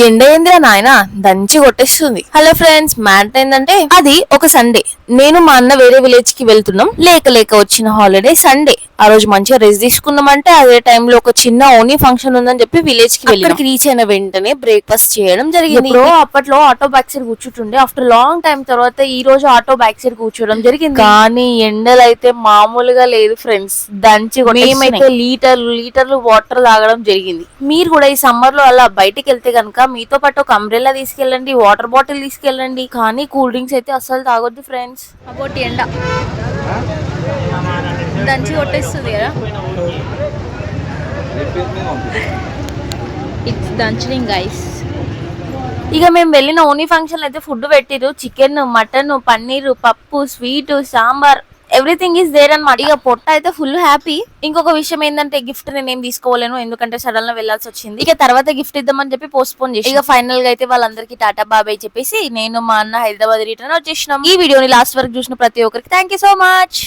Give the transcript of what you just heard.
ఎండేంద్రా నాయన దంచి కొట్టేస్తుంది. హలో ఫ్రెండ్స్, మ్యాటర్ ఏంటంటే అది ఒక సండే. నేను మా అన్న వేరే విలేజ్ కి వెళ్తున్నాం. లేక లేక వచ్చిన హాలిడే సండే. ఆ రోజు మంచిగా రెస్ట్ తీసుకుందామంటే అదే టైంలో ఒక చిన్న ఓనీ ఫంక్షన్ ఉందని చెప్పి విలేజ్ కి వెళ్ళి రీచ్ అయిన వెంటనే బ్రేక్ఫాస్ట్ చేయడం జరిగింది. అప్పట్లో ఆటో బ్యాక్ సైడ్ కూర్చుంటుండే. ఆఫ్టర్ లాంగ్ టైం తర్వాత ఈ రోజు ఆటో బ్యాక్ సైడ్ కూర్చోవడం జరిగింది. కానీ ఎండలు అయితే మామూలుగా లేదు ఫ్రెండ్స్, దంచి మేమైతే లీటర్లు వాటర్ తాగడం జరిగింది. మీరు కూడా ఈ సమ్మర్ లో అలా బయటికి వెళ్తే గనుక మీతో పాటు ఒక అంబ్రెల్లా తీసుకెళ్ళండి, వాటర్ బాటిల్ తీసుకెళ్ళండి, కానీ కూల్ డ్రింక్స్ అయితే అస్సలు తాగొద్దు ఫ్రెండ్స్. అబోటి ఎండ దంచి కొట్టేస్తుంది కదా. ఇట్స్ దంచలింగ్ గైస్. ఇక మేము వెళ్ళిన ఓనీ ఫంక్షన్ అయితే ఫుడ్ పెట్టిరు. చికెన్, మటన్, పన్నీరు, పప్పు, sweet, sambar, everything is there అనమాట. ఇక పొట్ట అయితే ఫుల్ హ్యాపీ. ఇంకొక విషయం ఏంటంటే గిఫ్ట్ నేనేం తీసుకోలేను, ఎందుకంటే సడన్ గా వెళ్లాల్సి వచ్చింది. ఇక తర్వాత గిఫ్ట్ ఇద్దామని చెప్పి పోస్ట్ పోన్ చేసి ఇక ఫైనల్ గా అయితే వాళ్ళందరికీ టాటా బాబాయ్ చెప్పేసి నేను మా అన్న హైదరాబాద్ రిటర్న్ వచ్చేసినాం. ఈ వీడియోని లాస్ట్ వరకు చూసిన ప్రతి ఒక్కరికి థ్యాంక్ యూ సో మచ్.